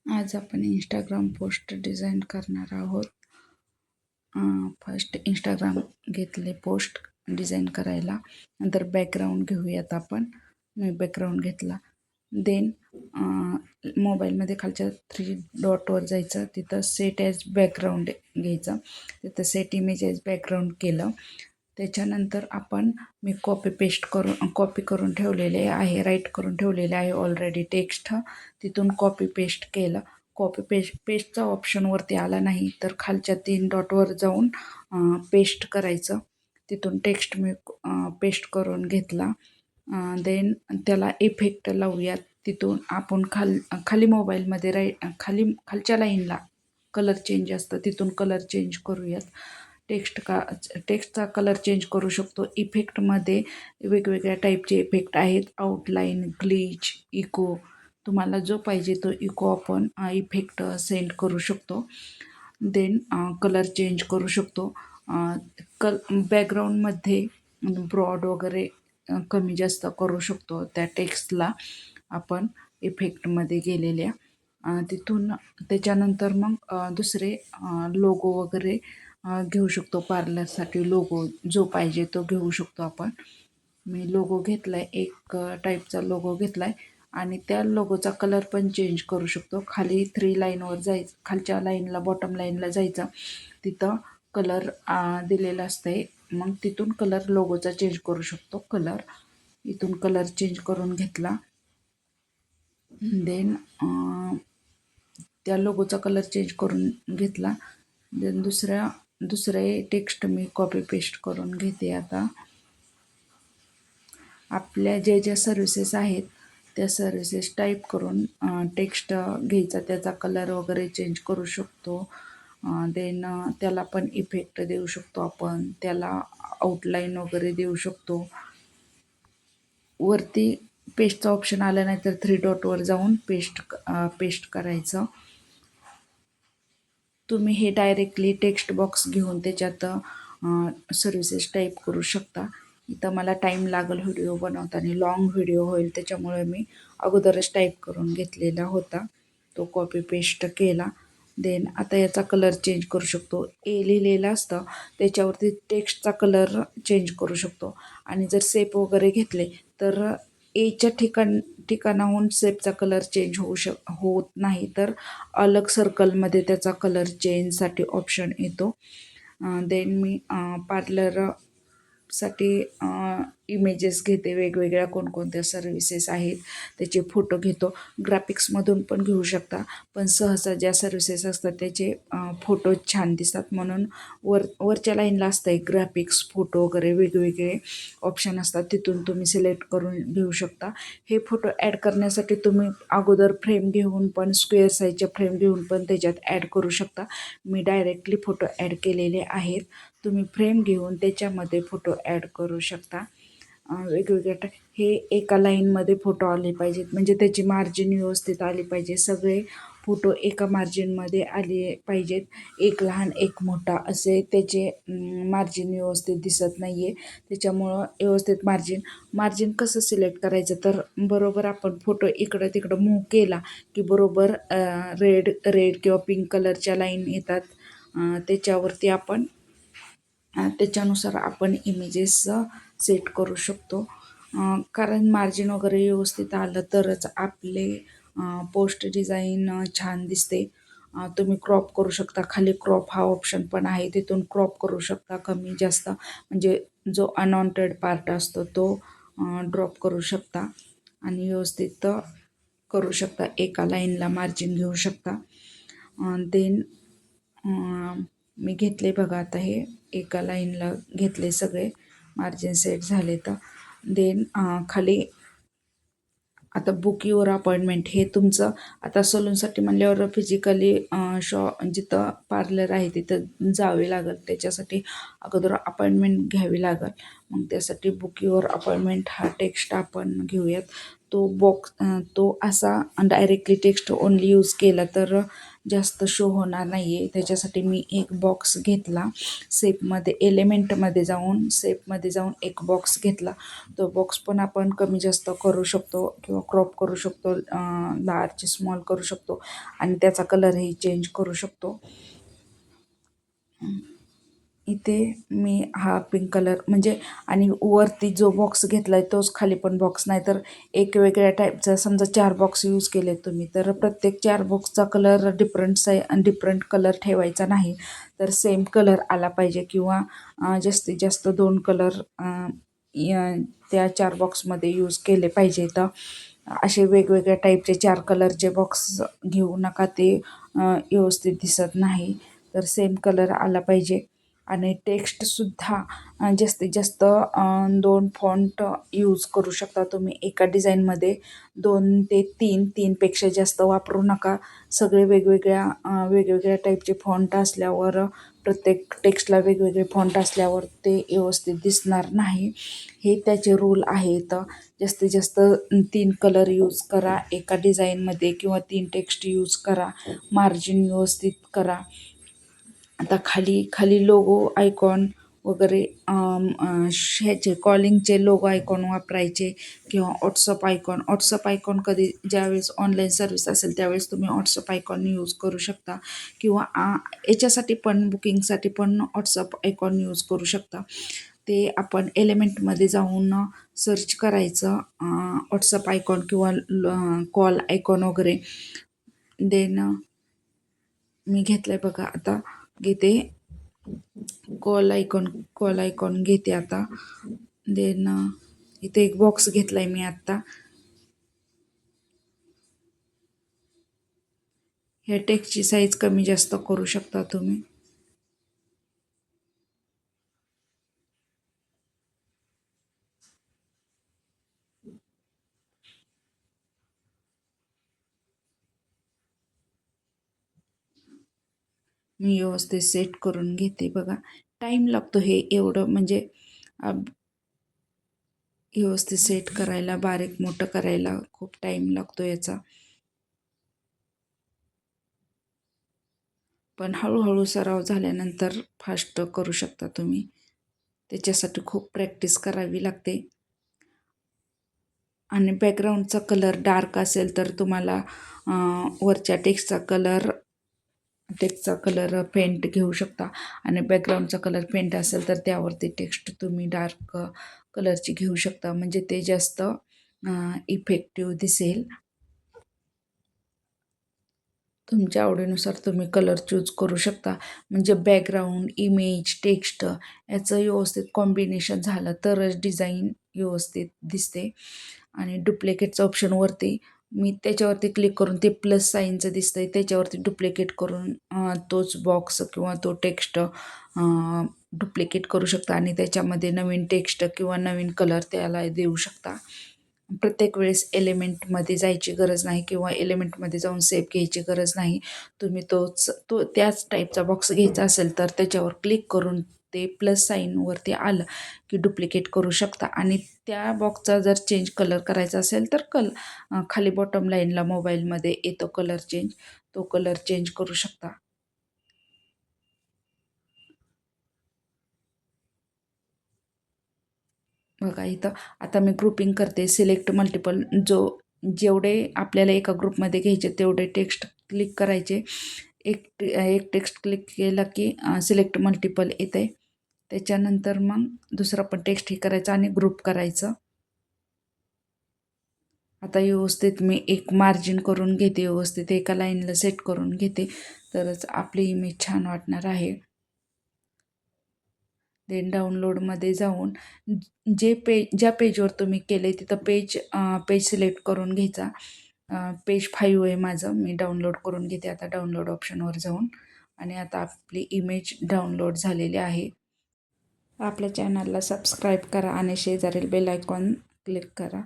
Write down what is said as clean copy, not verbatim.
आज आपण Instagram post design करणार आहोत. फर्स्ट इंस्टाग्राम घेतले पोस्ट डिझाईन करायला, नंतर बॅकग्राऊंड घेऊयात आपण. मी बॅकग्राऊंड घेतला. देन मोबाईलमध्ये खालच्या 3 डॉटवर जायचं, तिथं सेट ॲज बॅकग्राऊंड घ्यायचं, तिथं सेट इमेज ॲज बॅकग्राऊंड केलं. त्याच्यानंतर मी कॉपी करून ठेवलेले आहे, राईट करून ठेवलेले आहे ऑलरेडी टेक्स्ट. तिथून कॉपी पेस्ट केलं. पेस्टचा ऑप्शन वरती आला नाही तर खालच्या 3 डॉटवर जाऊन पेस्ट करायचं. तिथून टेक्स्ट मी पेस्ट करून घेतला. देन त्याला इफेक्ट लावूयात. तिथून आपण खाली मोबाईलमध्ये खालच्या लाईनला कलर चेंज असतं, तिथून कलर चेंज करूयात. टेक्स्टचा कलर चेंज करू शकतो. इफेक्टमध्ये वेगवेगळ्या टाईपचे इफेक्ट आहेत. Outline, glitch, echo. तुम्हाला जो पाहिजे तो इको आपण इफेक्ट सेंड करू शकतो. देन कलर चेंज करू शकतो. बॅकग्राऊंडमध्ये ब्रॉड वगैरे कमी जास्त करू शकतो त्या टेक्स्टला आपण इफेक्टमध्ये गेलेल्या. तिथून त्याच्यानंतर मग दुसरे लोगो वगैरे घेऊ शकतो. पार्लरसाठी लोगो जो पाहिजे तो घेऊ शकतो आपण. मी लोगो घेतला आहे, एक टाईपचा लोगो घेतला आहे आणि त्या लोगोचा कलर पण चेंज करू शकतो. खाली 3 लाईनवर जायचं, खालच्या लाईनला बॉटम लाईनला जायचं, तिथं कलर दिलेला असते. मग तिथून कलर लोगोचा चेंज करू शकतो. इथून कलर चेंज करून घेतला. देन त्या लोगोचा कलर चेंज करून घेतला. देन दुसरे टेक्स्ट मी कॉपी पेस्ट करून घेते. आता आपल्या ज्या सर्विसेस आहेत त्या सर्विसेस टाईप करून टेक्स्ट घ्यायचा, त्याचा कलर वगैरे चेंज करू शकतो. देन त्याला पण इफेक्ट देऊ शकतो आपण, त्याला आउटलाईन वगैरे देऊ शकतो. वरती पेस्टचा ऑप्शन आला नाही तर 3 डॉटवर जाऊन पेस्ट करायचं. तुम्ही हे डायरेक्टली टेक्स्ट बॉक्स घेऊन त्याच्यात सर्विसेस टाईप करू शकता. इथं मला टाईम लागेल व्हिडिओ बनवताना, लॉंग व्हिडिओ होईल, त्याच्यामुळे मी अगोदरच टाईप करून घेतलेला होता. तो कॉपी पेस्ट केला. देन आता याचा कलर चेंज करू शकतो. ए लिहिलेलं असतं त्याच्यावरती टेक्स्टचा कलर चेंज करू शकतो. आणि जर सेप वगैरे घेतले तर एच्या ठिकाणाहून सेपचा कलर चेंज होत नाही, तर अलग सर्कलमध्ये त्याचा कलर चेंजसाठी ऑप्शन येतो. देन मी पार्लरसाठी इमेजेस घेते, वेगवेगळ्या कोणकोणत्या सर्विसेस आहेत त्याचे फोटो घेतो. ग्राफिक्समधून पण घेऊ शकता, पण सहसा ज्या सर्विसेस असतात त्याचे फोटो छान दिसतात म्हणून वरच्या लाईनला असतं ग्राफिक्स, फोटो वगैरे वेगवेगळे ऑप्शन असतात, तिथून तुम्ही सिलेक्ट करून घेऊ शकता. हे फोटो ॲड करण्यासाठी तुम्ही अगोदर फ्रेम घेऊन पण, स्क्वेअर साईजच्या फ्रेम घेऊन पण त्याच्यात ॲड करू शकता. मी डायरेक्टली फोटो ॲड केलेले आहेत. तुम्ही फ्रेम घेऊन त्याच्यामध्ये फोटो ॲड करू शकता. वेगवेगळ्या हे एका लाईनमध्ये फोटो आले पाहिजेत, म्हणजे त्याची मार्जिन व्यवस्थित आली पाहिजे. सगळे फोटो एका मार्जिनमध्ये आले पाहिजेत. एक लहान एक मोठा असे त्याचे मार्जिन व्यवस्थित दिसत नाही आहे. त्याच्यामुळं व्यवस्थित मार्जिन कसं सिलेक्ट करायचं, तर बरोबर आपण फोटो इकडं तिकडं मूव्ह केला की बरोबर रेड किंवा पिंक कलरच्या लाईन येतात. त्याच्यावरती त्याच्यानुसार आपण इमेजेस सेट करू शकतो. कारण मार्जिन वगैरे व्यवस्थित आलं तरच आपले पोस्ट डिझाईन छान दिसते. तुम्ही क्रॉप करू शकता. खाली क्रॉप हा ऑप्शन पण आहे, तिथून क्रॉप करू शकता कमी जास्त, म्हणजे जो अनवॉन्टेड पार्ट असतो तो ड्रॉप करू शकता आणि व्यवस्थित करू शकता. एका लाईनला मार्जिन घेऊ शकता. देन मी घेतले बघा, आता हे एका लाईनला घेतले, सगळे मार्जिन सेट झाले. तर देन खाली आता बुक युअर अपॉइंटमेंट, हे तुमचं आता सलूनसाठी म्हणल्यावर फिजिकली जिथं पार्लर आहे तिथं जावे लागेल, त्याच्यासाठी अगोदर अपॉइंटमेंट घ्यावी लागेल. मग त्यासाठी बुक युअर अपॉइंटमेंट हा टेक्स्ट आपण घेऊयात. तो असा डायरेक्टली टेक्स्ट ओनली यूज केला तर जास्त शो होणार नाही आहे. त्याच्यासाठी मी एक बॉक्स घेतला. सेपमध्ये जाऊन एक बॉक्स घेतला. तो बॉक्स पण आपण कमी जास्त करू शकतो किंवा क्रॉप करू शकतो, लार्ज स्मॉल करू शकतो आणि त्याचा कलरही चेंज करू शकतो. इथे मी हा पिंक कलर म्हणजे आणि वरती जो बॉक्स घेतला आहे तोच खाली पण बॉक्स, नाही तर एक वेगळ्या टाईपचा समजा 4 बॉक्स यूज केले तुम्ही तर प्रत्येक 4 बॉक्सचा कलर डिफरंट कलर ठेवायचा नाही, तर सेम कलर आला पाहिजे किंवा जास्तीत जास्त 2 कलर त्या 4 बॉक्समध्ये यूज केले पाहिजे. तर असे वेगवेगळ्या टाईपचे 4 कलरचे बॉक्स घेऊ नका, ते व्यवस्थित दिसत नाही. तर सेम कलर आला पाहिजे. आणि टेक्स्टसुद्धा जास्तीत जास्त 2 फॉन्ट यूज करू शकता तुम्ही एका डिझाईनमध्ये. 2 ते 3पेक्षा जास्त वापरू नका. सगळे वेगवेगळ्या टाईपचे फॉन्ट असल्यावर प्रत्येक टेक्स्टला वेगवेगळे फॉन्ट असल्यावर ते व्यवस्थित दिसणार नाही. हे त्याचे रूल आहेत. जास्तीत जास्त 3 कलर यूज करा एका डिझाईनमध्ये किंवा 3 टेक्स्ट यूज करा. मार्जिन व्यवस्थित करा. आता खाली खाली लोगो आयकॉन वगैरे ह्याचे कॉलिंगचे लोगो आयकॉन वापरायचे किंवा व्हॉट्सअप आयकॉन कधी ज्यावेळेस ऑनलाईन सर्व्हिस असेल त्यावेळेस तुम्ही व्हॉट्सअप आयकॉन यूज करू शकता किंवा याच्यासाठी पण बुकिंगसाठी पण व्हॉट्सअप आयकॉन यूज करू शकता. ते आपण एलिमेंटमध्ये जाऊन सर्च करायचं व्हॉट्सअप आयकॉन किंवा कॉल आयकॉन वगैरे. देन मी घेतलंय बघा, आता घेते कॉल आयकॉन घेते आता. देन इथे एक बॉक्स घेतलाय मी आत्ता. ह्या टेक्स्टची साईज कमी जास्त करू शकता तुम्ही. मी व्यवस्थित सेट करून घेते बघा. टाईम लागतो हे एवढं म्हणजे व्यवस्थित सेट करायला, बारीक मोठं करायला खूप टाईम लागतो याचा. पण हळूहळू सराव झाल्यानंतर फास्ट करू शकता तुम्ही. त्याच्यासाठी खूप प्रॅक्टिस करावी लागते. आणि बॅकग्राऊंडचा कलर डार्क असेल तर तुम्हाला वरच्या टेक्स्टचा कलर पेंट घेऊ शकता आणि बॅकग्राऊंडचा कलर पेंट असेल तर त्यावरती टेक्स्ट तुम्ही डार्क कलरची घेऊ शकता, म्हणजे ते जास्त इफेक्टिव्ह दिसेल. तुमच्या आवडीनुसार तुम्ही कलर चूज करू शकता. म्हणजे बॅकग्राऊंड, इमेज, टेक्स्ट याचं व्यवस्थित कॉम्बिनेशन झालं तरच डिझाईन व्यवस्थित दिसते. आणि डुप्लिकेटचं ऑप्शनवरती मी त्याच्यावरती क्लिक करून ते प्लस साईनचं दिसतंय त्याच्यावरती डुप्लिकेट करून तोच बॉक्स किंवा तो टेक्स्ट डुप्लिकेट करू शकता आणि त्याच्यामध्ये नवीन टेक्स्ट किंवा नवीन कलर त्याला देऊ शकता. प्रत्येक वेळेस एलिमेंटमध्ये जायची गरज नाही किंवा एलिमेंटमध्ये जाऊन सेव्ह घ्यायची गरज नाही. तुम्ही त्याच टाईपचा बॉक्स घ्यायचा असेल तर त्याच्यावर क्लिक करून ते प्लस साईनवरती आलं की डुप्लिकेट करू शकता आणि त्या बॉक्सचा जर चेंज कलर करायचा असेल तर खाली बॉटम लाईनला मोबाईलमध्ये येतो कलर चेंज, तो कलर चेंज करू शकता. बघा इथं आता मी ग्रुपिंग करते. सिलेक्ट मल्टिपल, जेवढे आपल्याला एका ग्रुपमध्ये घ्यायचे तेवढे टेक्स्ट क्लिक करायचे. एक टेक्स्ट क्लिक केला की सिलेक्ट मल्टिपल येते. त्याच्यानंतर मग दुसरा पण टेक्स्ट हे करायचं आणि ग्रुप करायचं. आता व्यवस्थित मी एक मार्जिन करून घेते, व्यवस्थित एका लाईनला सेट करून घेते, तरच आपली इमेज छान वाटणार आहे. देन डाउनलोडमध्ये जाऊन ज्या पेजवर तुम्ही केले तिथं पेज सिलेक्ट करून घ्यायचा. पेज 5 आहे माझं, मी डाउनलोड करून घेते आता डाउनलोड ऑप्शनवर जाऊन. आणि आता आपली इमेज डाउनलोड झालेली आहे. आपल्या चॅनलला सबस्क्राईब करा आणि शेजारील बेल आयकॉन क्लिक करा.